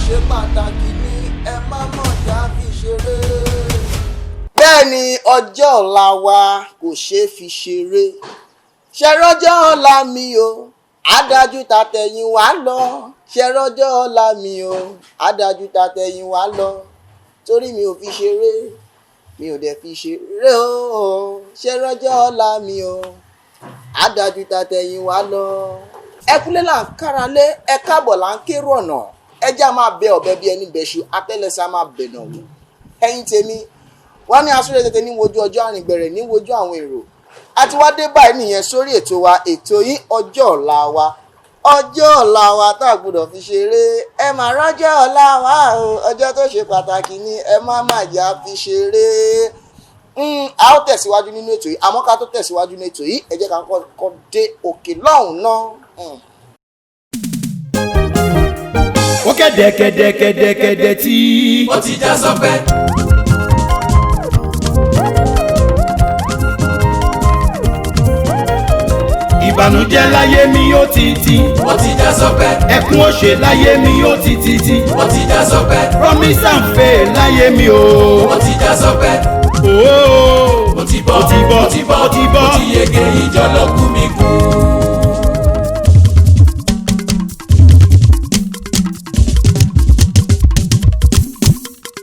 ṣe pàtàkì ni ẹ má mọ̀jà fi ṣeré. Bẹ́ẹ̀ ni ọjọ́ ọ̀la wa kò ṣeé fi ṣeré. Ṣẹ̀rọ̀jọ́ ọ̀la mi o, adájú tàtẹ̀yìn wá lọ. Ṣẹ̀rọ̀jọ́ ọ̀la mi o, adájú tàtẹ̀yìn wá lọ. Torí mi ò fi ṣeré, mi ò dẹ̀ fi ṣeré o. Ṣẹ̀rọ̀jọ́ ọ̀la mi o, adájú tàtẹ̀yìn wá lọ. Ẹkúlé là ń kára lé, ẹ káàbọ̀ là ń kérò ọ̀nà. Ẹja máa bẹ ọ̀bẹ bí ẹni bẹṣu, atẹ́lẹsẹ̀ máa bẹ̀ náà wò. Ẹ̀yin tèmi, wọ́n ní asúré tètè ní wojú ọjọ́ àrìngbẹ̀rẹ̀ ní wojú àwọn èrò. Àti wá dé báyìí nìyẹn sórí ètò wa, ètò yìí ọjọ́ ọ̀la wa. Ọjọ́ ọ̀la wa tá a gbọ́dọ̀ fi ṣeré. Ẹ máa rọ́jọ́ ọ̀la wa o, ọjọ́ tó ṣe pàtàkì ni ẹ má jà fi ṣeré. A ó tẹ̀síwájú nínú ètò yìí, àmọ́ ká tó tẹ̀síwájú nínú ètò yìí, ẹ jẹ́ ká kọ́kọ́ dé òkè lọ́hùn náà. Ó kẹ̀dẹ̀kẹ̀dẹ̀kẹ̀dẹ̀kẹ̀dẹ̀ tí ó ti já sọ́pẹ́. ìbànújẹ́ láyé mi ó ti já sọ́pẹ́. ẹkún òṣè láyé mi ó ti ó ti já sọ́pẹ́. promise and fail láyé mi o ó ti já sọ́pẹ́. ooo mo ti bọ́ mo ti yege ìjọ lọ́kùn mi kú.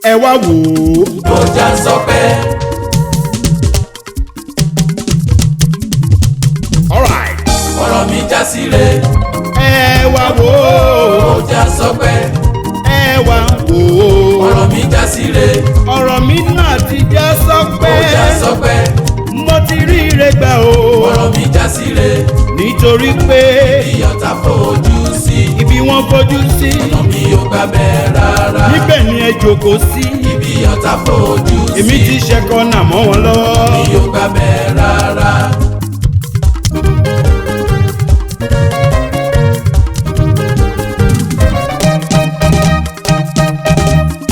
ẹ wá wò ó ó já sọ́pẹ́. alright ọ̀rọ̀ mi já síre. ẹ wá wò ó ó já sọ́pẹ́. ẹ wá wò ó ọ̀rọ̀ mi já síre. ọ̀rọ̀ mi náà ti já ó sọ́pẹ́ já sọ́pẹ́. mo ti rí ire gbà o ọ̀rọ̀ mi já síre. nítorí pé ìyọ̀tá fojú sí. ibi wọ́n fojú sí ọ̀nà mi ò gbà bẹ́ẹ̀ rárá. níbẹ̀ ni ẹ jókòó sí ibi ìyọ̀tá fojú sí. èmi ti ṣẹkọ nà mọ́ wọn lọ́wọ́. mi ò gbà bẹ́ẹ̀ rárá.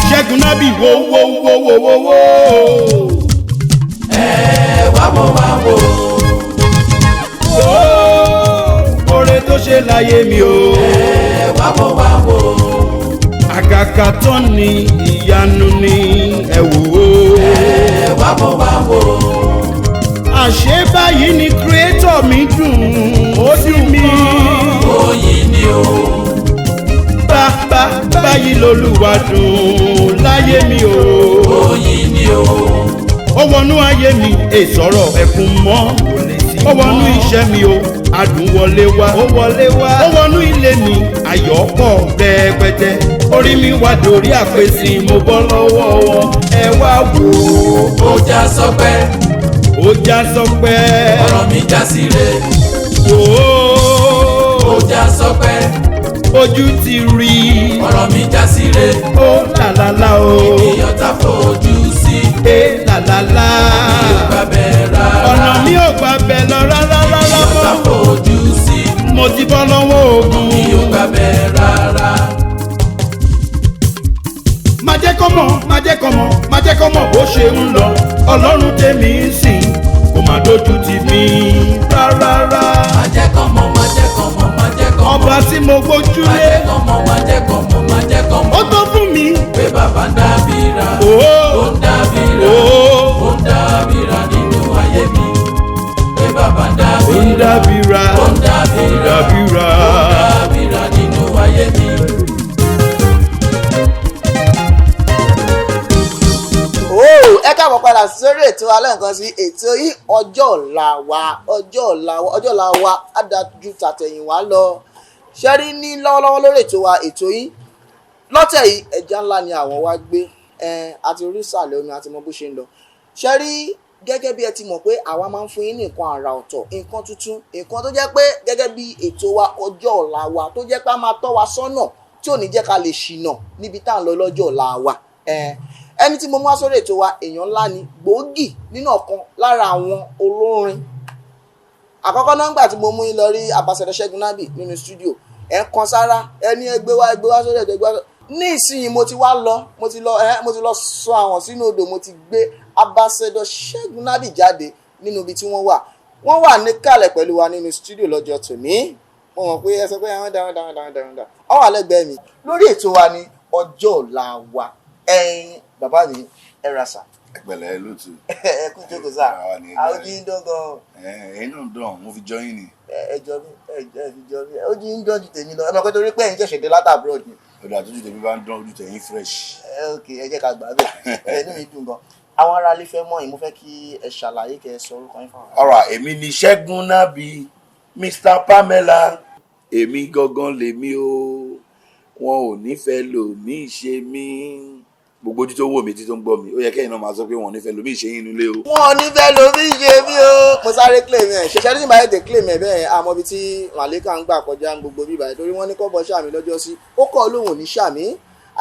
Ṣẹ́gun Nábì wo. wá wò. Oore tó ṣe láyé mi o. wá wò. Àkàkà tán ni ìyanu ni ẹ wò ó. wá wò. Àṣé báyìí ni creator mi dùn ó sì mí. oyin ni o. Báyìí lolúwa dùn láyé mi o. oyin ni o. Ó wọnú ayé mi èsọ̀rọ̀ ẹkún mọ́ ó wọnú iṣẹ́ mi o adùn wọlé wá ó wọnú ilé mi ayọ̀ pọ̀ rẹpẹtẹ orí mi wá dórí àpèsè mo bọ́ lọ́wọ́ wọn ẹ wá wò ó já sọ́pẹ́. ó já sọ́pẹ́ ọ̀rọ̀ mi já síre. ó já sọ́pẹ́. ojú ti rí ọ̀rọ̀ mi já síre. ó làlálá o ìyọ̀tá fojú sí. làlálá mi ò gbà bẹ́ẹ̀ rárá. ọ̀nà mi ò gbà bẹ́ẹ̀ lọ rárá ìyọ̀tá fojú sí. mo ti bọ́ lọ́wọ́ ogun. mi ò gbà bẹ́ẹ̀ rárá. má jẹ́ kó mọ̀ bó ṣe ń lọ ọlọ́run tèmi ń sìn kò má dojú tì mí rárá. má jẹ́ kọ́ mọ̀. ọba tí mo gbójúlé má jẹ́ kọ́ mọ̀. ó tó fún mi. pé bàbá ń dábìrà. ó ń dábìrà nínú ayé mi. pé bàbá ń dábìrà. ó ń dábìrà nínú ayé mi. Ẹ káàbọ̀ padà sórí ètò alẹ́ nǹkan sí ètò yìí ọjọ́ ọ̀la wa adájú tàtẹ̀yìnwá lọ. Ṣẹ́rí ní lọ́wọ́lọ́wọ́ lórí ètò wa ètò yìí lọ́tẹ̀ yìí ẹja ńlá ni àwọn wá gbé àti orí ìsàlẹ̀ omi àti mọ bó ṣe ń lọ. Ṣẹ́rí gẹ́gẹ́ bí ẹ ti mọ̀ pé àwa máa ń fún yín ní nǹkan àrà ọ̀tọ̀ nǹkan tuntun nǹkan tó jẹ́ pé gẹ́gẹ́ bí ètò wa ọjọ́ ọ̀la wa tó jẹ́ pé a máa tọ́ wa sọ́nà tí ò ní jẹ́ ká lè ṣìnà níbi tá à ń lọ lọ́jọ́ ọ̀la wa. Ẹni tí mo mú wá sórí ètò wa èèyàn ńlá ni gbòógì nínú ọ̀kan lára àwọn olórin. Àkọ́kọ́ náà ńgbà tí mo mú yín lọ rí Ambassador Ṣẹ́gun Nábì nínú stúdíò ẹ̀ ń kan sára ẹni ẹgbẹ́ wá sórí ètò ẹgbẹ́ wá. Ní ìsinyìí mo ti lọ sọ àwọn sínú odò mo ti gbé Ambassador Ṣẹ́gun Nábì jáde nínú ibi tí wọ́n wà níkàlẹ̀ pẹ̀lú wa nínú stúdíò lọ́jọ́ tòní. Mo mọ̀ pé ẹ sọ pé àwọn dáhùn. Ó wà lẹ́gbẹ̀ẹ́ mi lórí ètò wa ni ọjọ́ ọ̀la wa ẹ̀yin bàbá mi ẹ ra sà. ẹgbẹ̀lẹ́ lótú. ẹ kú jókòó sà àwọn ojú ń dán gan. ẹ̀yin náà dán mo fi jọyìn ni. ẹjọ mi ẹ fi jọ mi ojú ń dán ju tèmi lọ ẹ mọ̀ pé torí pé ẹ̀yin ṣẹ̀ṣẹ̀ dé láti abroad ni. ọ̀dà àtúntò tèmi bá ń dán ojú tẹ̀yìn fresh. ok ẹ jẹ́ ká gbà bẹ́ẹ̀ ẹnu mi dùn gan. àwọn ará ilé fẹ́ mọ̀ yín mo fẹ́ kí ẹ ṣàlàyé kẹ́ ẹ sọ orúkọ yín fún wa. ọ̀rọ̀ èmi ni Ṣẹ́gun Nábì Mr Pamela èmi gangan lèmi o wọn ò nífẹ̀ẹ́ lòmíì ṣe mí gbogbo ojú tó wò mí tí tó ń gbọ́ mi ó yẹ kẹ́yìn náà máa sọ pé wọn ò nífẹ̀ẹ́ lòmíì ṣe yín nílé o. wọn ò nífẹ̀ẹ́ lòmíì ṣe mí o. mo sáré claim ẹ ṣẹṣẹ ní ìbáyé tẹ claim ẹ bẹ́ẹ̀ àmọ́ ibi tí màlẹ́kà ń gbà kọjá gbogbo bíbá ẹ torí wọ́n ní kọ́bọ̀ sàmì lọ́jọ́ sí ó kọ́ lóhùn ní sàmì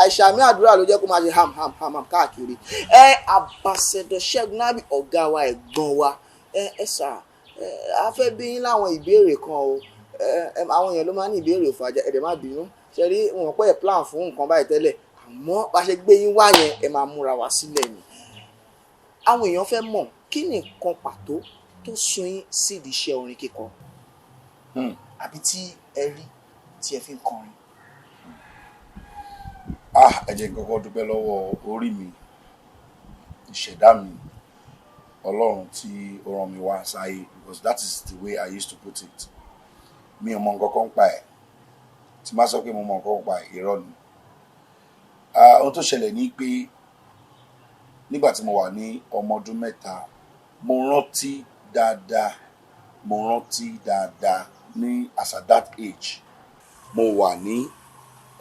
àìsàmì àdúrà ló jẹ́ kó máa ṣe ham káàkiri. Ambassador Ṣẹ́gun Nábì ọ̀gá wa ẹ̀gbọ́n wa ẹ sà a fẹ́ bí yín láwọn ìbéèrè kan o àwọn èèyàn ló máa ní ìbéèrè òfàjà ẹ̀dẹ̀ má bínú ṣe rí wọn pẹ́ plan fún nǹkan báyìí tẹ́lẹ̀ àmọ́ bá ṣe gbé yín wá yẹn ẹ máa múra wá sílẹ̀ ni. àwọn èèyàn fẹ́ mọ̀ kí ni nǹkan pàtó tó sún yín sídìí iṣẹ́ orin kíkọ àbí tí ẹ rí tí ẹ fi ń kọrin. ẹ jẹ́ kọ́kọ́ dúpẹ́ lọ́wọ́ orí mi ìṣẹ̀dá mi Ọlọ́run tí ó rán mi wá sáyé because that is the way I used to put it. mi ò mọ nǹkan kan pa ẹ̀ tí má sọ pé mo mọ nǹkan kan pa ẹ̀ irọ́ ni. ohun tó ṣẹlẹ̀ ní pé nígbà tí mo wà ní ọmọ ọdún mẹ́ta mo rántí dáadáa ní as at that age mo wà ní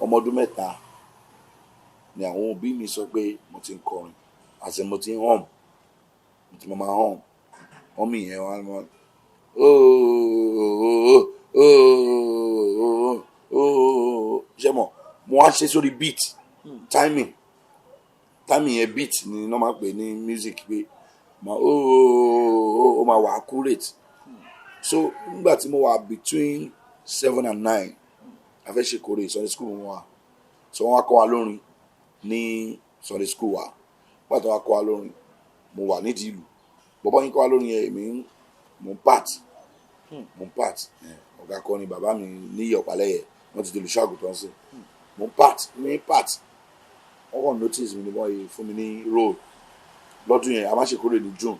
ọmọ ọdún mẹ́ta ni àwọn òbí mi sọ pé mo ti ń kọrin àti mo ti ń hum mo ti máa hum wọ́n mi yẹn wọ́n á ṣe mọ̀ mo wá ṣe sórí beat timing yẹn beat ni wọ́n máa pè ní music pé ó máa wà accurate so nígbà tí mo wà between 7 and 9 a fẹ́ ṣe kórè Sunday school wọn wà so wọ́n wá kọ́ wa lórin ní Sunday school wa pàtó wá kọ́ wa lórin mo wà nídìí ìlú bọ́bọ́ yín kọ́ wa lórin yẹn èmi mo ń part ọ̀gá kọ́ ni bàbá mi ní Ọ̀pálẹ́yẹ wọ́n ti dèlù ṣáàgùn tó ń sìn mo ń part wọ́n kàn notice mi ní wọ́n yìí fún mi ní role lọ́dún yẹn a máa ṣe ìkórè ní June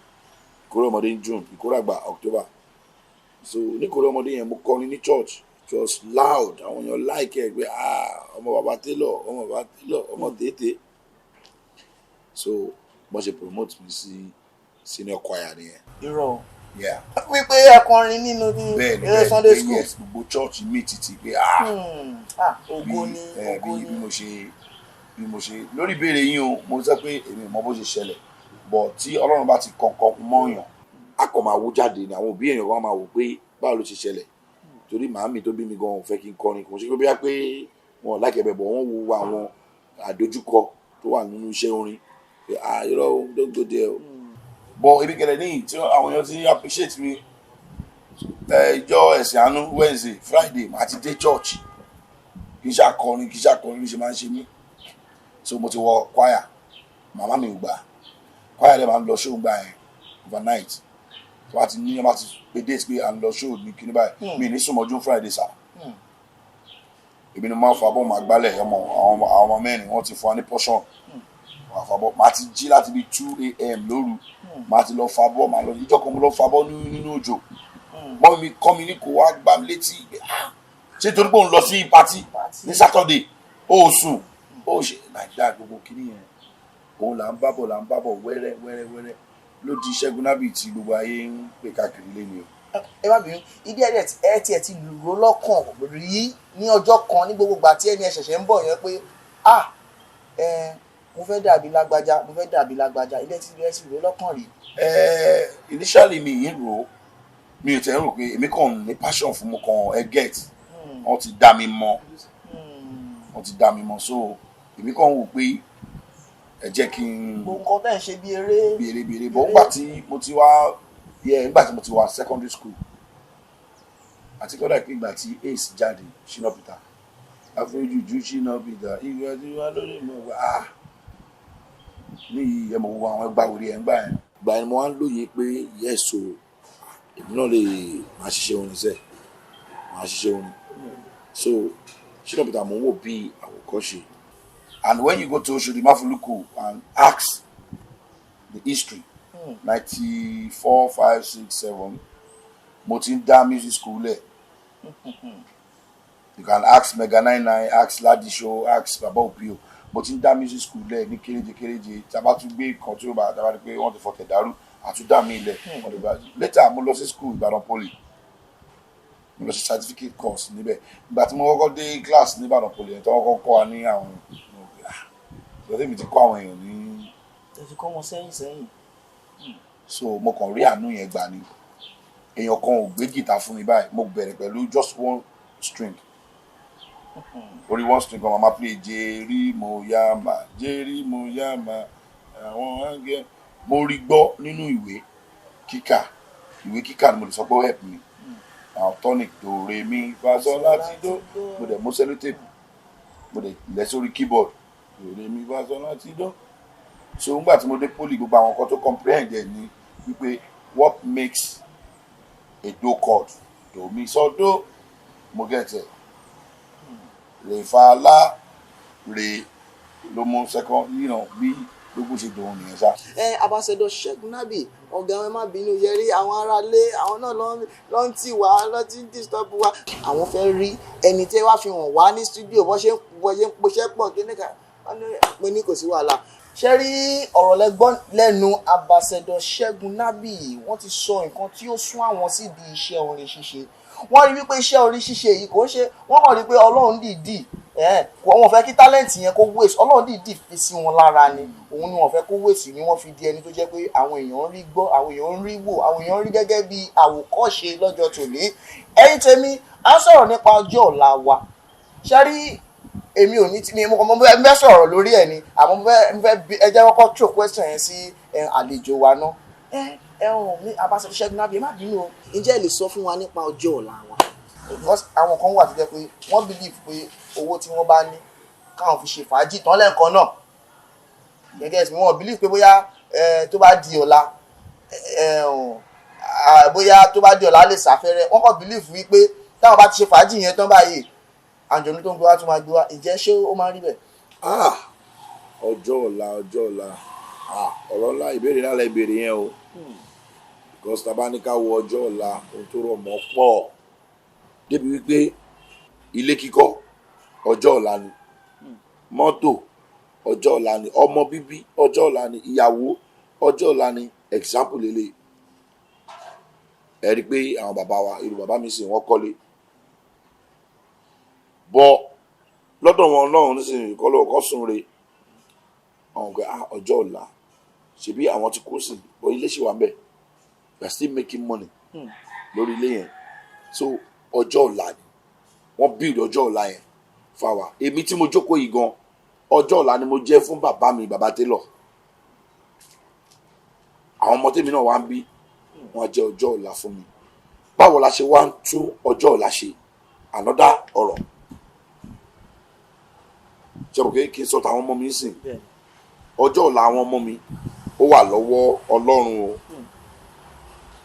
ìkórè ọmọdé ní June ìkórè àgbà October so ní ìkórè ọmọdé yẹn mo kọrin ní church it was loud àwọn èèyàn like ẹ pé ọmọ bàbá Taylor ọmọ tètè so wọ́n ṣe promote mi sí senior choir nìyẹn. irọ́ yeah. wípé ẹkọrin nínú ní Sunday school. yes gbogbo church mi títí pé ògo ni bí mo ṣe lórí ìbéèrè yín o mo sọ pé èmi ò mọ bó ṣe ṣẹlẹ̀ bọ̀ tí Ọlọ́run bá ti kọ̀ọ̀kan mọ́yàn a kò máa wú jáde ní àwọn òbí èèyàn kan máa wò pé báwo ló ṣe ṣẹlẹ̀ torí màámi tó bí mi gan ò fẹ́ kí n kọrin kò ṣe pé bóyá pé wọn ò láìkẹ́ bẹ̀ bọ̀ wọ́n wo àwọn àdójúkọ tó wà nínú iṣẹ́ orin pé irọ́ don't go there o bọ̀ ibi kẹlẹ̀ ní tí àwọn èèyàn ti appreciate mi ìjọ ẹ̀sìn àánú Wednesday Friday màá ti dé church kì í ṣàkọrin bí ṣe máa ń ṣe mí so mo ti wọ choir màmá mi ò gbà choir dẹ̀ máa ń lọ show gbà yẹn overnight tó bá ti ní ọmọ ti pé date pé à ń lọ show ní kíní báyìí mi ní sùnmọ́jú Friday sá èmi ni mo máa ń fa bọ́ máa gbálẹ̀ àwọn ọmọ mẹ́rin wọ́n ti fún wa ní portion máa fa bọ́ máa ti jí láti bí 2 a.m. lóru máa ti lọ fa bọ́ máa lọ ìjọ kan mo lọ fa bọ́ nínú òjò mọ́ mi kọ́ mi ní kò wá gbá mi létí ṣé torí pé òun lọ sí party ní Saturday ó sùn ó ṣe nàìjíríà gbogbo kíní yẹn òun là ń bábọ̀ wẹ́rẹ́ ló di Ṣẹ́gun Nábì tí gbogbo ayé ń pè káàkiri lé ni o. ẹ má bínú ìdí ẹ ti lò lọ́kàn rí ní ọjọ́ kan ní gbogbo ìgbà tí ẹni ẹ ṣẹ̀ṣẹ̀ ń bọ̀ yẹn pé mo fẹ́ dàbí lágbájá ilé tí ẹ ti lò lọ́kàn rí. initially mi yìí rò mi ò tẹ̀ ń rò pé èmi kàn ní passion fún mo kàn get wọ́n ti dá mi mọ̀ so èmi kàn wò pé ẹ jẹ́ kí n. gbogbo nǹkan tẹ̀ ń ṣe bí eré. bọ̀ nígbà tí mo ti wá secondary school àti kọ́dà pé ìgbà tí Ace jáde Shina Peter àfojújú Shina Peter ìgbà tí wọ́n lórí mọ̀ wá ní ẹ̀mọ̀ gbogbo àwọn ẹgbà orí ẹ̀ ń gbà yẹn. ìgbà yẹn mo wá ń lóye pé yẹ́sò èmi náà lè máa ṣiṣẹ́ orin so Shina Peter mo ń wò bí àwòkọ́ṣe And when you go to Oshodi Mafuluku and ask the history, 94, 5, 6, 7, mo ti ń dá music school lẹ̀. You can ask Mega 99, ask Ladisho, ask Baba Opio. Mo ti ń dá music school lẹ̀ ní kéréje tí a bá tún gbé kan tí ó bá dábàá pé wọ́n ti fọ̀tẹ̀ dàrú àtúndà mí ilẹ̀. Later mo lọ sí school Ìbàdàn Poly, mo lọ sí certificate course níbẹ̀. Ìgbà tí mo kọ́kọ́ dé class ní Ìbàdàn Poly ẹ̀ tí wọ́n kọ́kọ́ kọ́ wa ní àwọn ìgbà tí mi ti kọ́ àwọn èèyàn ní. ẹ ti kọ́ wọn sẹ́yìn. So mo kàn rí àánú yẹn gbà ni. Èèyàn kan ò gbé gìtá fún mi báyìí, mo bẹ̀rẹ̀ pẹ̀lú just one string. Orí one string kan máa play jerry moyama àwọn áńgẹ́. Mo rí gbọ́ nínú ìwé kíkà ni mo lè sọ pé ó help me. Àwọn tonic do re mi fa sol la ti do, mo dẹ̀ mo sellotape, mo dẹ̀ lẹ̀ sórí keyboard do re mi fa sol la ti do. So nígbà tí mo dé Poly gbogbo àwọn kan tó comprehend ẹ̀ ni wípé what makes a do chord do mi so do, mo get it. Re fa la re ló mú second, bí gbogbo ṣe dòun nìyẹn ṣá. Ambassador Ṣẹ́gun Nabi, ọ̀gá wọn má bínú yẹrí àwọn aráalé àwọn náà ló ń tì wá ló ti ń disturb wa. Àwọn fẹ́ rí ẹni tí wàá fi hàn wá ní studio bó ṣe ń poṣẹ́ pọ̀ kí nìkan mo ní kò sí wàhálà. Ṣé rí ọ̀rọ̀ lẹ́gbọ́n lẹ́nu Ambassador Ṣẹ́gun Nabi, wọ́n ti sọ nǹkan tí ó sún àwọn sídìí iṣẹ́ orin ṣíṣe. Wọ́n rí wípé iṣẹ́ orin ṣíṣe yìí kò ń ṣe, wọ́n kàn rí pé Ọlọ́run dìídì wọ́n fẹ́ kí tálẹ́ǹtì yẹn kó waste, Ọlọ́run dìídì fi sí wọn lára ni, òun ni wọ́n fẹ́ kó waste ni wọ́n fi di ẹni tó jẹ́ pé àwọn èèyàn ń rí gbọ́, àwọn èèyàn ń rí wò, àwọn èèyàn ń rí gẹ́gẹ́ bí àwòkọ́ṣe lọ́jọ́ tòní. Ẹ̀yin tèmi à ń sọ̀rọ̀ nípa ọjọ́ ọ̀la wa. Ṣé rí èmi ò ní tí mo fẹ́ sọ̀rọ̀ lórí ẹ̀ ni, àmọ́ mo fẹ́ ẹ jẹ́ kọ́kọ́ throw question yẹn sí àlejò wa náà. Mi Ambassador Ṣẹ́gun Nabi, ẹ má bínú o, ǹjẹ́ ẹ lè sọ fún wa nípa ọjọ́ ọ̀la wa? Because àwọn kan wà tó jẹ́ pé wọ́n believe pé owó tí wọ́n bá ní káwọn fi ṣe fàájì tán lẹ́ẹ̀kan náà, gẹ́gẹ́ bí wọ́n believe pé bóyá tó bá di ọ̀la lè sáfẹ́rẹ́. Wọ́n kàn believe wípé táwọn bá ti ṣe fàájì yẹn tán báyìí àjọ̀nú tó ń gbé wá tún máa gbé wá. Ǹjẹ́ ṣé ó máa rí bẹ́ẹ̀? Ọjọ́ ọ̀la ọ̀rọ̀ ńlá ìbéèrè ńlá ìbéèrè yẹn o. Because tá bá ní ká wo ọjọ́ ọ̀la ohun tó rọ̀ mọ́ pọ̀ débi wípé ilé kíkọ́ ọjọ́ ọ̀la ni, mọ́tò ọjọ́ ọ̀la ni, ọmọ bíbí ọjọ́ ọ̀la ni, ìyàwó ọjọ́ ọ̀la ni. Example lélẹ̀, ẹ rí pé àwọn bàbá wa, irú bàbá mi sì wọ́n kọ́lé bọ́ lọ́dọ̀ wọn náà nísìnyí kọ́ sùn re àwọn ọ̀gá ọjọ́ ọ̀la ṣebí àwọn ti kó sí bọ́ ilé ṣì wà ń bẹ̀, we are still making money lórí ilé yẹn. So ọjọ́ ọ̀la ni wọ́n build ọjọ́ ọ̀la yẹn fáwa. Èmi tí mo jókòó yìí gan ọjọ́ ọ̀la ni mo jẹ́ fún bàbá mi, bàbá Taylor. Àwọn ọmọ tèmi náà wá ń bí wọ́n jẹ́ ọjọ́ ọ̀la fún mi. Báwo la ṣe wá ń tún ọjọ́ ọ̀la ṣe? Another ọ̀rọ̀ ṣe mo kí n sọ tàwọn ọmọ mi sìn. Ọjọ́ ọ̀la àwọn ọmọ mi ó wà lọ́wọ́ Ọlọ́run o,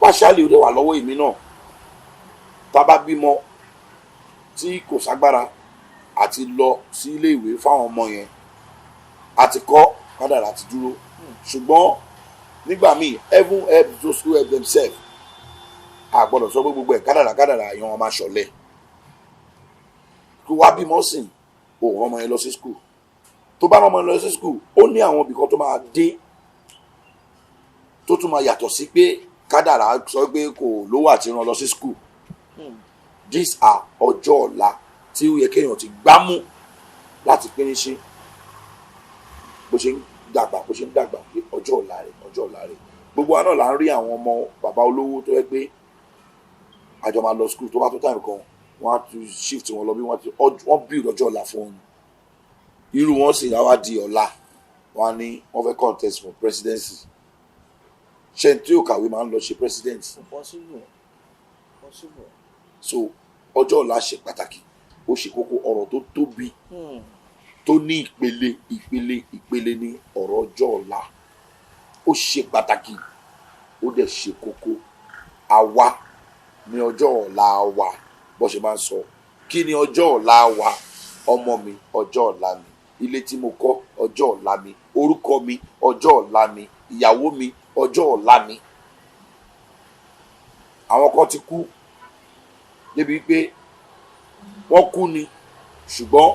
pàṣálì ó dẹ̀ wà lọ́wọ́ èmi náà. Tá bá bímọ tí kò ságbára àti lọ sí ilé ìwé fáwọn ọmọ yẹn, àti kọ́ kádàrá àti dúró. Ṣùgbọ́n nígbà míì heaven help those who help themselves. A gbọ́dọ̀ sọ pé gbogbo ẹ̀ kádàrá yan ọmọ aṣọ̀lẹ̀. Kí wá bímọ sìn òun ọmọ yẹn lọ sí school. Tó bá ọmọ yẹn lọ sí school ó ní àwọn ibìkan tó máa dé tó tún máa yàtọ̀ sí pé kádàrá sọ pé kò lówó àti rán lọ sí school. These are ọjọ́ ọ̀la tí ó yẹ kéèyàn ti gbámú láti pínísí bó ṣe ń dàgbà pé ọjọ́ ọ̀la rẹ̀. Gbogbo wa náà là ń rí àwọn ọmọ bàbá olówó tó yẹ pé àjọ máa lọ school tó bá tó time kan wọ́n á tún shift wọn lọ bí wọ́n build ọjọ́ ọ̀la fún wọn. Irú wọn sì yà wá di ọ̀la wọn á ní wọ́n fẹ́ contest for presidency. Ṣé tí yóò kàwé máa ń lọ ṣe president? Possible. So ọjọ́ ọ̀la ṣe pàtàkì, ó ṣe kókó. Ọ̀rọ̀ tó tóbi tó ní ìpele ní ọ̀rọ̀ ọjọ́ ọ̀la, ó ṣe pàtàkì ó dẹ̀ ṣe kókó. Àwa ní ọjọ́ ọ̀la wa bó ṣe máa ń sọ. Kí ni ọjọ́ ọ̀la wa? Ọmọ mi ọjọ́ ọ̀la mi. ilé tí mo kọ́ ọjọ́ ọ̀la mi, orúkọ mi ọjọ́ ọ̀la mi, ìyàwó mi ọjọ́ ọ̀la mi. Àwọn kan ti kú débi pé wọ́n kú ni ṣùgbọ́n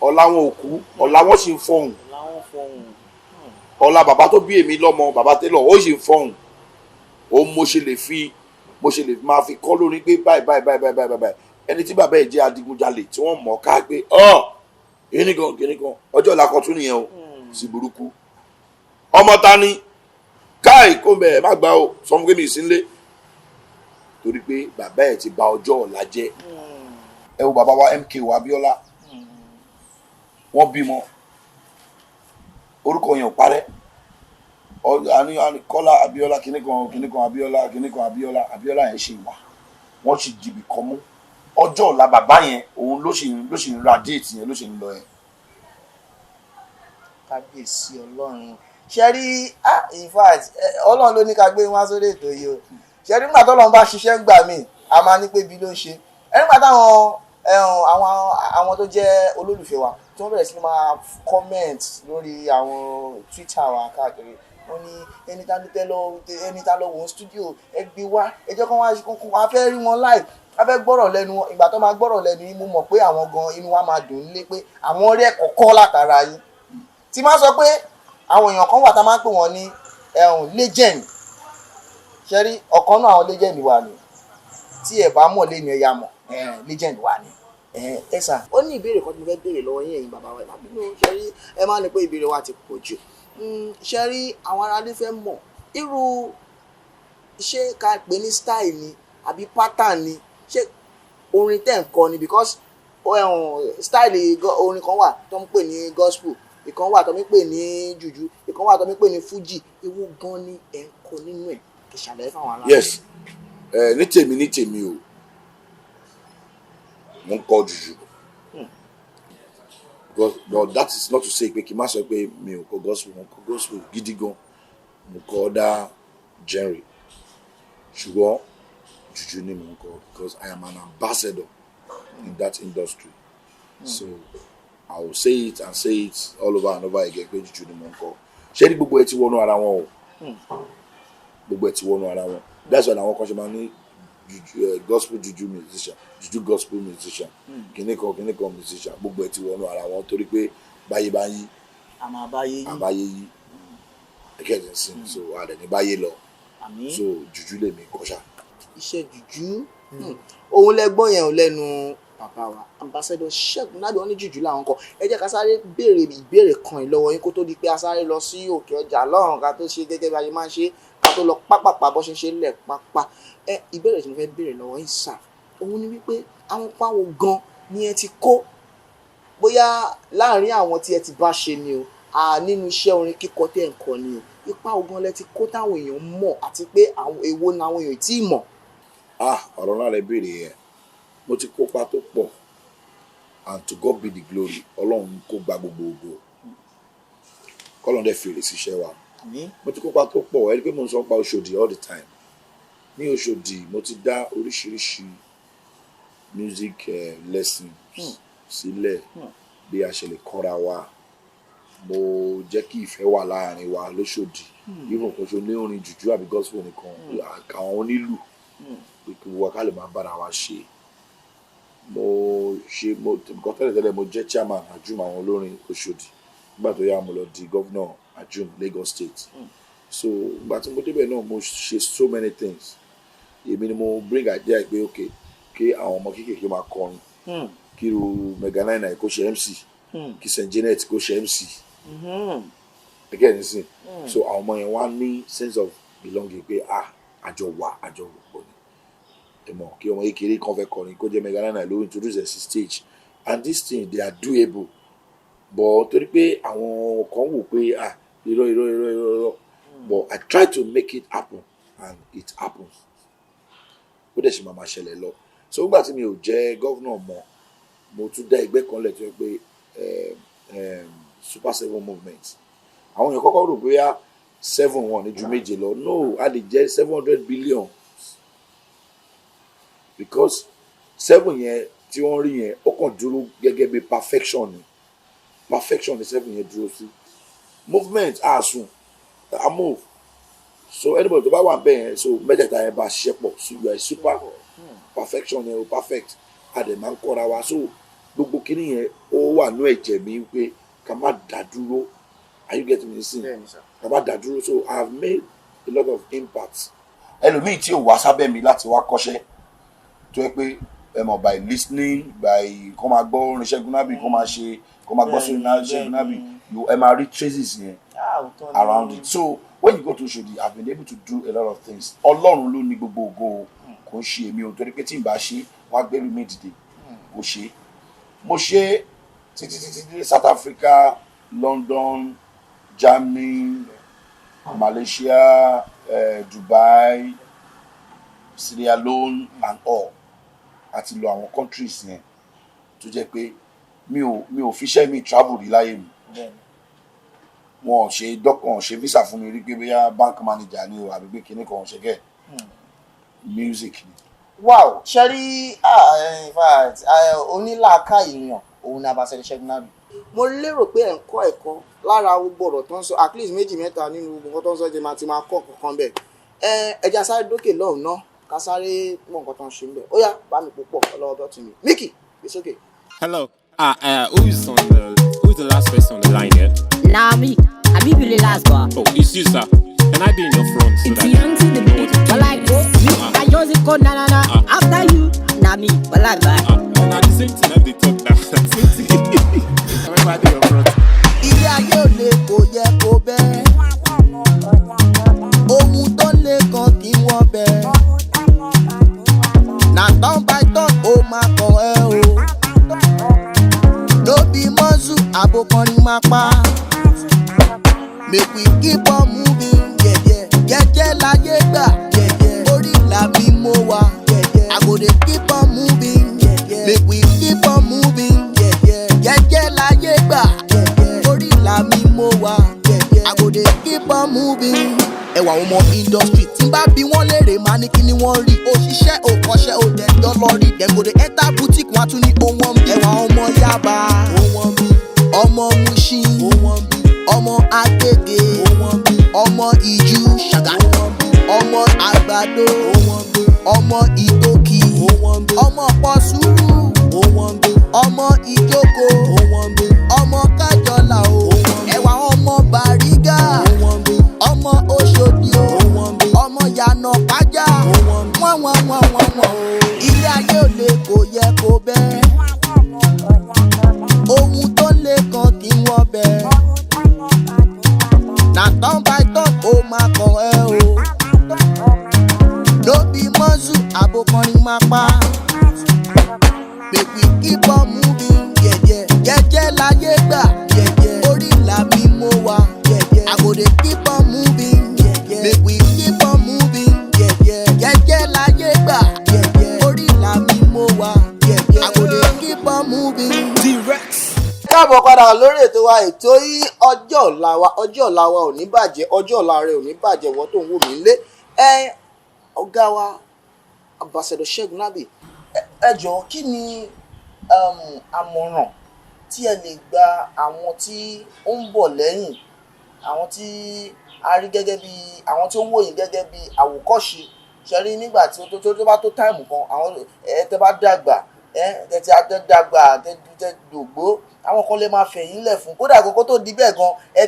ọlá wọn ò kú, ọlá wọn sì ń fọhùn. Ọlá bàbá tó bí èmi lọ́mọ, bàbá Télọ̀, ó sì ń fọhùn. Ó mo ṣe lè máa fi kọ́ lórí pé báyìí ẹni tí bàbá ẹ̀ jẹ́ adigunjalè tí wọ́n mọ̀ ká pé kìnìkan ọjọ́ ìlà kan tún nìyẹn o sí burúkú. Ọmọ ta ni káì kó bẹ̀ má gbà o sọ fún pé mi ìsínlé torí pé bàbá ẹ̀ ti bà ọjọ́ ọ̀la jẹ́. Ẹ wo bàbá wa MKO Abíọ́lá, wọ́n bímọ orúkọ yẹn ò parẹ́, Kọ́lá Abíọ́lá kìnìkan Abíọ́lá yẹn ṣe wà, wọ́n sì dìbì kan mú. Ọjọ́ ọ̀la bàbá yẹn òun ló sì ń ra déètì yẹn ló sì ń lọ yẹn. Kábíyèsí Ọlọ́run ṣe rí in fact Ọlọ́run ló ní ká gbé wọn sórí ètò yìí o. Ṣe rí nígbà tó Ọlọ́run bá ṣiṣẹ́ ń gbà mí a máa ní pé bí ló ń ṣe nígbà táwọn àwọn tó jẹ́ olólùfẹ́ wa tí wọ́n bẹ̀rẹ̀ sí máa comment lórí àwọn Twitter wa káàkiri, wọ́n ní ẹni tá lọ wọ́n studio ẹ gbé wá ẹjọ́ kan wá fẹ́ rí wọn live, a fẹ́ gbọ́rọ̀ lẹ́nu wọn. Ìgbà tó máa gbọ́rọ̀ lẹ́nu yín mo mọ̀ pé àwọn gan inú wa máa dùn nílé pé àwọn rí ẹ̀kọ́ kọ́ látara yín. Tí máa sọ pé àwọn èèyàn kan wà tá máa ń pè wọ́n ní legend, ṣe rí ọ̀kan náà àwọn legend wà ní tí ẹ bá mọ̀ lẹ́nu ẹ̀yà mọ̀ legend wà ní. Ẹ sà ó ní ìbéèrè kan tí mo fẹ́ béèrè lọ́wọ́ yín ẹ̀yin bàbá wa ẹ̀ má bínú, ṣe rí ẹ má ní pé ìbéèrè wa ti pọ̀ jù. Ṣe rí àwọn aráalé fẹ́ mọ̀ irú ṣé ká pè ní style ni àbí pattern ni, ṣé orin tẹ̀ ń kọ ni because style orin kan wà tó ń pè ní gospel, ìkan wà tó ń pè ní jùjú, ìkan wà tó ń pè ní fuji, ewu gan ni ẹ̀ ń kọ nínú ẹ̀ kì í ṣàlàyé fáwọn aráàlú. Yes, ní tèmi o mo ń kọ jùjú but that is not to say pé kí n má sọ pé mi ò kọ gospel, mo kọ gospel gidi gan, mo kọ other genre ṣùgbọ́n jùjú ni mo ń kọ because I am an ambassador in that industry. So I will say it and say it all over and over again pé jùjú ni mo ń kọ. Ṣé ní gbogbo ẹ ti wọnú ara wọn o, gbogbo ẹ ti wọnú ara wọn, that's why àwọn kan ṣe máa ní gospel juju musician, juju gospel musician, kìnìkan musician, gbogbo ẹ ti wọnú ara wọn torí pé báyé bá yí àbáyé yí ẹkẹjẹ sí so àdẹ ní báyé lọ so juju lè mi kọṣà. Iṣẹ́ juju òun lẹ́gbọ́n yẹn ò lẹ́nu bàbá wa ambassador Ṣẹ́gun Nádé, wọ́n ní jùjú làwọn kọ. Ẹ jẹ́ ká sáré béèrè ìbéèrè kan ìlọ́wọ́ yín kó tó di pé a sáré lọ sí òkè ọjà lọ́rùn ká tó ṣe gẹ́gẹ́ bí a ṣe máa ń ṣe ká tó lọ pápápá bó ṣe ń ṣe lẹ̀ pápá. Ìbéèrè tí mo fẹ́ béèrè lọ́wọ́ yín sà òun ni wípé àwọn páwo gan ni ẹ ti kó bóyá láàrin àwọn tí ẹ ti bá ṣe ni o nínú iṣẹ́ orin kíkọ tẹ́ ẹ̀ ń kọ ni o, ipa ogun lẹ ti kó táwọn èèyàn mọ̀ àti pé àwọn èwo ni àwọn èèyàn tí ì mọ̀. Ọ̀rọ̀ náà lẹ béèrè yẹn, mo ti kópa tó pọ̀ and to God be the glory, Ọlọ́run kó gba gbogbo ògo, k'Ọlọ́run dẹ̀ fèrè síṣẹ́ wa. Mo ti kópa tó pọ̀, ẹni pé mo ń sọ pa Òṣòdì all the time. Ní Òṣòdì mo ti dá oríṣiríṣi music lesson sílẹ̀ bí a ṣe lè kọ́ra wa, mo jẹ́ kí ìfẹ́ wà láàrin wa lóṣòdì, even kò ṣe ní orin jùjú àbí gospel nìkan, àwọn onílù pé kí wọ́n ká lè máa bára wa ṣe. Nǹkan tẹ́lẹ̀ mo jẹ́ chairman Ajum àwọn olórin Òṣòdì, nígbà tó yá mo lọ di governor Ajum Lagos State. So ìgbà tí mo débẹ̀ náà mo ṣe so many things. Èmi ni mo bring idea pé okay kí àwọn ọmọ kéékèèké máa kọrin, kí irú Mega 99 kó ṣe MC, kí St. Janet kó ṣe MC. Again nísìn so àwọn ọmọ yẹn wá ní sense of belonging pé àjọ pọ̀ ni. Ẹ̀mọ̀ kí ọmọ kékeré kan fẹ́ kọrin kó jẹ́ Mega 99 ló introduce ẹ̀ sí stage, and this thing they are doable but torí pé àwọn kan wò pé irọ́ but I try to make it happen and it happens. Ó dẹ̀ ṣe máa ṣẹlẹ̀ lọ. So nígbà tí mi ò jẹ́ governor mọ́, mo tún dá ẹgbẹ́ kan lẹ̀ tó yẹ pé Super 7 movement. Àwọn èèyàn kọ́kọ́ rò bóyá 7 wọn ní ju méje lọ, no, a lè jẹ́ 700 billion because 7 yẹn tí wọ́n rí yẹn ó kàn dúró gẹ́gẹ́ bí perfection ni. perfection ní 7 yẹn dúró sí movement àsùn a move so anybody tó bá wà bẹ́ẹ̀ yẹn so mẹ́tẹ̀ẹ̀ta yẹn bá ṣiṣẹ́ pọ̀ so you are super perfection yẹn o perfect a dẹ̀ máa ń kọ́ra wa so gbogbo kíní yẹn ó wà ní ẹ̀jẹ̀ mi pé ká má dá dúró are you getting me sin ká má dá dúró so I have made a lot of impact. ẹlòmíì tí ò wá sábẹ́ mi láti wá kọ́ṣẹ́ tó yẹ pé ẹ mọ̀ by listening by kó máa gbọ́ orin Ṣẹ́gun Nábì kó máa ṣe kó máa gbọ́ sórí Ṣẹ́gun Nábì ẹ máa rí traces yẹn around it so when you go to Oshodi I have been able to do a lot of things Ọlọ́run ló ní gbogbo ògo kò ń ṣe èmi o torí pé tí n bá ṣe wọ́n á gbẹ́rù mi dìde kò ṣe mo ṣe títí South Africa London Germany Malaysia Dubai Sierra Leone and all àti lọ àwọn countries yẹn tó jẹ́ pé mi ò fiṣẹ́ mi travel rí láyé mi wọn ò ṣe dọ́kàn ṣe visa fún mi rí pé bóyá bank manager ni o àbí pé kinní kan ṣe gẹ́ music ni. wow ṣẹ́rí in fact onílàáká èèyàn òun ni Ambassador Ṣẹ́gun Nábì mo lérò pé ẹ̀ ń kọ́ ẹ̀kọ́ lára gbogbo ọ̀rọ̀ tó ń sọ at least 2 mẹ́ta nínú gbogbo nǹkan tó ń sọ jẹ́ ti máa kọ́ kankan bẹ̀ ẹja sáré dókè lọ́hùn náà ká sáré mọ nǹkan tó ń ṣe ń bẹ̀ ó yá bá mi púpọ̀ ọlọ́wọ́ bọ́ tì mí Mickey it's okay. Hello. Who is the last person on the line here? Nah, me. I be the last one. Oh, it's you, sir. Can I be in your front so It's that young to the know beat. what to But do? like this, I use it code na. After you, nah me. But like that. Now the same thing I've been talking now. Same thing. Everybody in your front. ilé ayé ò lè kò yẹ kó bẹ́ẹ̀ ohun tó lè kan kí wọ́n bẹ́ẹ̀ na turn by turn ó máa kàn ẹ́ o no be muscle àbòkànrin máa pa make we keep on moving jẹ́jẹ́ láyé gbà orí ìlà mi mo wà I go dey keep on moving make we keep on moving jẹ́jẹ́ láyé gbà orí ìlà mi mo wà I go dey keep on moving. ẹwà àwọn ọmọ industry tí n bá bí wọ́n léèrè máa ní kí ni wọ́n rí òṣìṣẹ́ òkọ́ṣẹ́ òdẹ̀jọ́ lọ rí dem go dey enter boutique wọn á tún ní ohun ẹwà àwọn ọmọ Yaba ọmọ Mushin ọmọ Agége ọmọ Ìjú Ṣàgá ọmọ Àgbàdo ọmọ Ìtòkì ọmọ Pọ̀súrù ọmọ Ìjókòó ọmọ Kájọlà o ẹwà ọmọ Bàrígà ọmọ Òṣòdì o ọmọ Yànà Pájà wọ́n ilé ayé ò lè kò yẹ kó bẹ́ẹ̀ ohun tó lè kan kí wọ́n bẹ́ẹ̀ na turn by turn ó máa kàn ẹ́ o no be muscle àbòkànrin máa pa make we keep on moving jẹ́jẹ́ láyé gbà orí ìlà mi mo wà I go dey keep on moving make we keep on moving jẹ́jẹ́ láyé gbà orí ìlà mi mo wà I go dey keep on moving. káàbọ̀ padà lórí ètò wa ètò yìí ọjọ́ ọ̀la wa ò ní bàjẹ́ ọjọ́ ọ̀la rẹ̀ ò ní bàjẹ́ wọ́n tó ń wò mí lé ọ̀gá wa Ambassador Ṣẹ́gun Nábì ẹ jọ̀ọ́ kí ni àmọ̀ràn tí ẹ lè gba àwọn tí ó ń bọ̀ lẹ́yìn àwọn tí a rí gẹ́gẹ́ bí àwọn tí ó ń wò yín gẹ́gẹ́ bí àwòkọ́ṣe ṣe rí nígbà tí tó bá tó táìmù kan àwọn tẹ bá dàgbà tẹ ti dàgbà tẹ dògbó àwọn kan lè máa fẹ̀yìn lẹ̀ fún kódà kókó tó di bẹ́ẹ̀ gan ẹ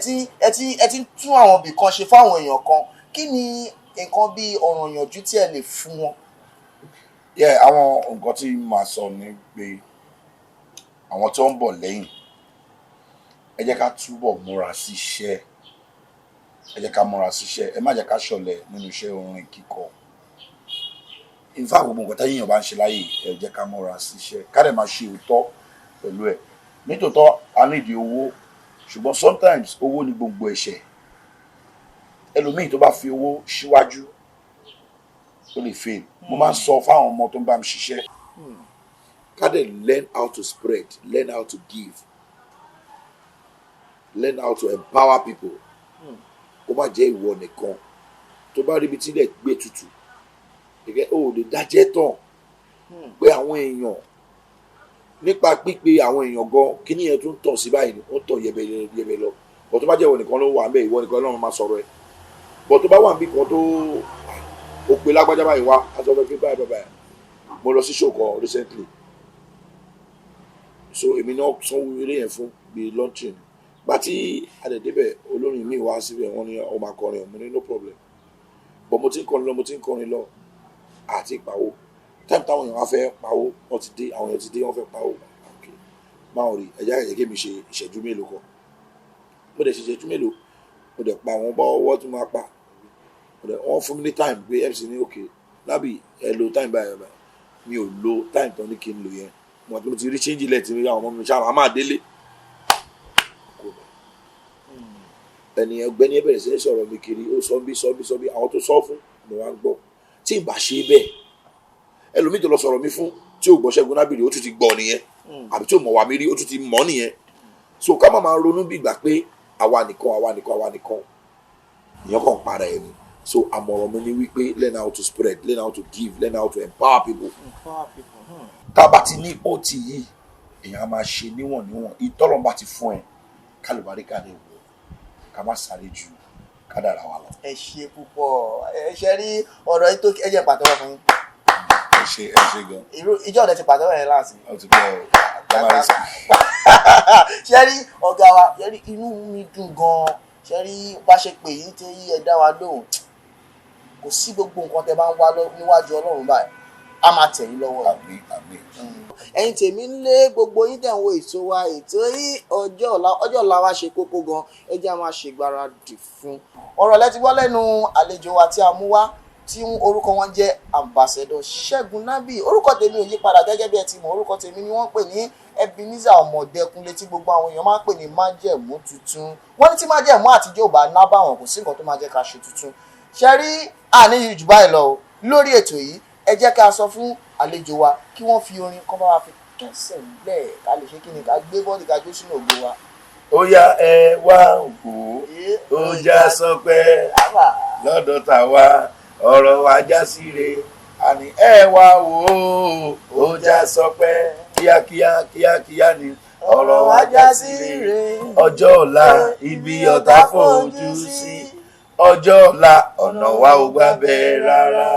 ti tún àwọn ibì kan ṣe fáwọn èèyàn kan kí ni nǹkan bí ọ̀ràn ìyànjú tí ẹ lè fún wọn. àwọn nǹkan tí màá sọ ni pé àwọn tó ń bọ̀ lẹ́yìn ẹ jẹ́ ká túbọ̀ múra sí iṣẹ́ ẹ má jẹ́ ká ṣọ̀lẹ nínú iṣẹ́ orin kíkọ ìfá gbogbo nǹkan táyé èèyàn bá ń ṣe láyè ẹ jẹ́ ká múra sí iṣẹ́ ká dẹ̀ máa ṣe òótọ́ pẹ̀lú ẹ̀ nítòótọ́ a nídìí owó ṣùgbọ́n sometimes owó ni gbogbo ẹ̀ṣẹ̀ ẹlòmíì tó bá fi owó síwájú ó lè fail mo máa ń sọ fáwọn ọmọ tó ń bá mi ṣiṣẹ́ ká dẹ̀ learn how to spread learn how to give learn how to empower people kó má jẹ́ ìwọ nìkan tó bá rí ibi tí ilẹ̀ gbé tutù gẹ́gẹ́ ó lè dájẹ́ tán pé àwọn èèyàn nípa pípe àwọn èèyàn gan kíní yẹn tún tọ̀ sí báyìí ó tọ̀ yẹbẹ lọ bọ̀ tó bá jẹ́ ìwọ nìkan ló wà ń bẹ̀ ìwọ nìkan lọ́run máa sọ̀rọ̀ ẹ̀ bọ̀ tó bá wà níbi kan tó ó pe lágbájá báyìí wá aṣọ fẹ́ pé báyìí mo lọ sí show kan recently so èmi náà sanwó eré yẹn fún bíi launching gba tí adẹ̀dẹ́bẹ̀ olórin mi wá síbẹ̀ wọ́n ní ọmọ akọrin ọmọ ní no problem but mo ti ń kọrin lọ àti ìpawó time táwọn èèyàn wá fẹ́ pawó wọ́n ti dé àwọn èèyàn ti dé wọ́n fẹ́ pawó máa rí ẹ̀já ẹ̀jẹ̀ mi ṣe ìṣẹ́jú mélòó kan mo dẹ̀ ṣe ìṣẹ́jú mélòó mo dẹ̀ pa àwọn ọwọ́ tí mo máa pa wọ́n fún mi ní time pé MC ní òkè lábì ẹ lo time báyìí mi ò lo time tán ní kí n lò yẹn mo ti rí change ilẹ̀ tí mi rí àwọn ọmọ mi ṣáà máa délé ẹni ọ̀gbẹ́ni ẹ bẹ̀rẹ̀ sí ní sọ̀rọ̀ mi kiri ó sọ bí àwọn tó sọ fún mo wá ń gbọ́ tí ì bá ṣe bẹ́ẹ̀ ẹlòmíì tó lọ sọ̀rọ̀ mi fún tí ò gbọ́ Ṣẹ́gun Nábìrì ó tún ti gbọ́ nìyẹn àbí tí ò mọ̀ wá mi rí ó tún ti mọ̀ nìyẹn so ká má máa ronú bí ìgbà pé àwa nìkan ìyẹn kàn para ẹni so àmọ̀ràn mi ni wípé learn how to spread learn how to give learn how to empower people. tá a bá ti ní ot yìí èèyàn á máa ṣe níwọ̀n ìtọ́lọ́ bá ti fún ẹ kálùbáríkà lè wọ ká má sáré ju kádàrá wa lọ. ẹ ṣe púpọ̀ ẹ ṣe rí ọ̀rọ̀ yìí tó ẹ jẹ́ pàtẹ́wọ́ fún yín. ẹ ṣe gan. ìjọ ọ̀dẹ ti pàtẹ́wọ́ yẹn láti. ó ti bẹ́ẹ̀ primary school. ṣe rí ọ̀gá wa ṣe rí inú mi dùn gan-an ṣe rí bá ṣe pè yín tí ẹ dá wa lóhùn kò sí gbogbo nǹkan tẹ bá ń wá níwájú Ọlọ́run báyìí a máa tẹ̀ yín lọ́wọ́. àmín. ẹ̀yin tèmi ń lé gbogbo yín tẹ̀ ń wo ètò wa ètò yìí ọjọ́ ọ̀la wa ṣe kókó gan ẹ jẹ́ a máa ṣègbáradì fún. ọ̀rọ̀ lẹ́tí gbọ́ lẹ́nu àlejò wa tí a mú wá tí orúkọ wọn jẹ́ Ambassador Ṣẹ́gun Nábìrì orúkọ tèmi ò yí padà gẹ́gẹ́ bí ẹ ti mọ̀ orúkọ tèmi ni wọ́n pè ní Ebenezer Ọmọdékúnlé tí gbogbo àwọn èèyàn máa ń pè ní májẹ̀mú tuntun wọ́n ní tí májẹ̀mú àtijọ́ ò bá ná báwọn kò sí nǹkan tó máa jẹ́ ká ṣe tuntun ṣe rí àníyàn jù báyìí lọ lórí ètò yìí ẹ jẹ́ ká sọ fún àlejò wa kí wọ́n fi orin kan bá wa fi kẹsẹ̀ lẹ̀ ká lè ṣe kí ni ká gbé bọ́ọ̀lì ká jó sínú ògbó wa. ó yá ẹ wá òkú ó já sọpẹ́ lọ́dọ̀ tàwa ọ̀rọ̀ wa já síre àní ẹ wá wò ó já sọpẹ́ kíákíá ni ọ̀rọ̀ wa já síre ọjọ́ ọ̀la ibi ọ̀tá fojú sí ọjọ́ ọ̀la ọ̀nà wa ò gbà bẹ́ẹ̀ rárá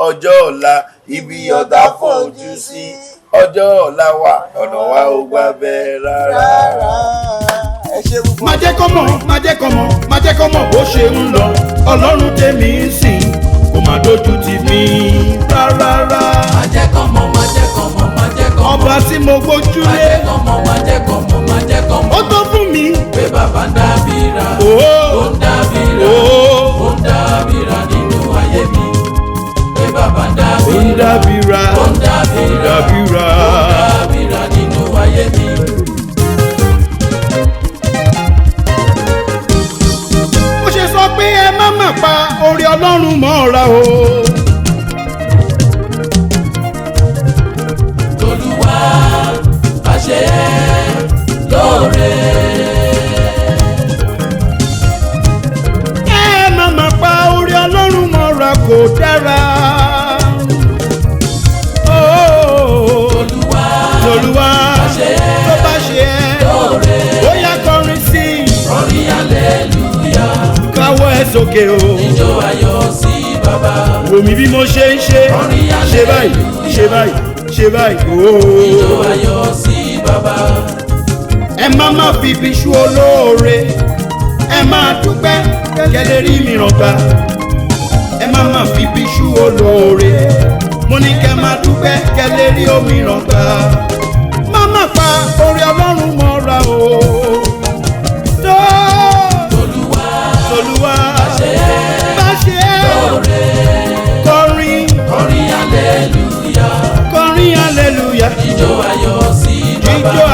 ọjọ́ ọ̀la ibi ọ̀tá fojú sí ọjọ́ ọ̀la wa ọ̀nà wa ò gbà bẹ́ẹ̀ rárá. má jẹ́ kọ́ mọ̀ bó ṣe ń lọ Ọlọ́run tèmi ń sìn kò má dojú tì mí rárá. má jẹ́ kọ́ mọ̀. ọba tí mo gbójúlé má jẹ́ kọ́ mọ̀. ó tó fún mi pé bàbá ń dábìrà ó ń dábìrà nínú ayé mi pé bàbá ń dábìrà nínú ayé mi. ó ṣe sọ pé ẹ má mà pa orí Ọlọ́run mọ́ra o. Olúwa bá ṣe lóore. ẹ má mà pa orí Ọlọ́run mọ́ra kò dára. Olúwa tó bá ṣe lóore. ó yá kọrin sí i. Kọrin hallelujah. káwọ́ ẹ sókè o. Ijó ayọ̀ sí bàbá. wò mí bí mo ṣe ń ṣe. ṣe báyìí. Ijó ayọ̀ sí bàbá. ẹ má fi ibi ṣú olóore. ẹ máa dúpẹ́ kẹ́lẹ́ rí mìíràn gbà. ẹ má fi ibi ṣú olóore. mo ní kẹ́ máa dúpẹ́ kẹ́lẹ́ rí òmíràn gbà. má pa orí Ọlọ́run mọ́ra o. Olúwa bá ṣe lóore. kọrin hallelujah. Ijó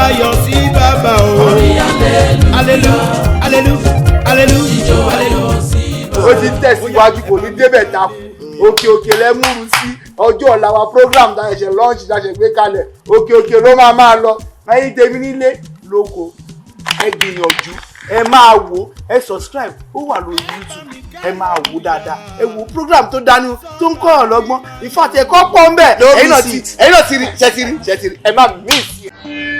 ayọ̀ sí bàbá o. hallelujah. Ijó ayọ̀ sí bàbá. ó ti tẹ̀síwájú kò ní débẹ̀ ta òkè lẹ́múrú sí ọjọ́ ọ̀la wa program tá a ṣe lọ́ọ̀ṣì tá a ṣe gbé kalẹ̀ òkè ló máa lọ ẹ̀yin tèmi nílé lóko ẹ gbìyànjú ẹ máa wò ẹ subscribe ó wà lórí YouTube ẹ máa wò dáadáa ẹ wò program tó dánú tó ń kọ́ ọ̀lọ́gbọ́n ìfàtẹ̀kọ́ pọ̀ ń bẹ̀ ẹ̀yin náà ti rí ṣẹ́tìrí ẹ má miss ṣe.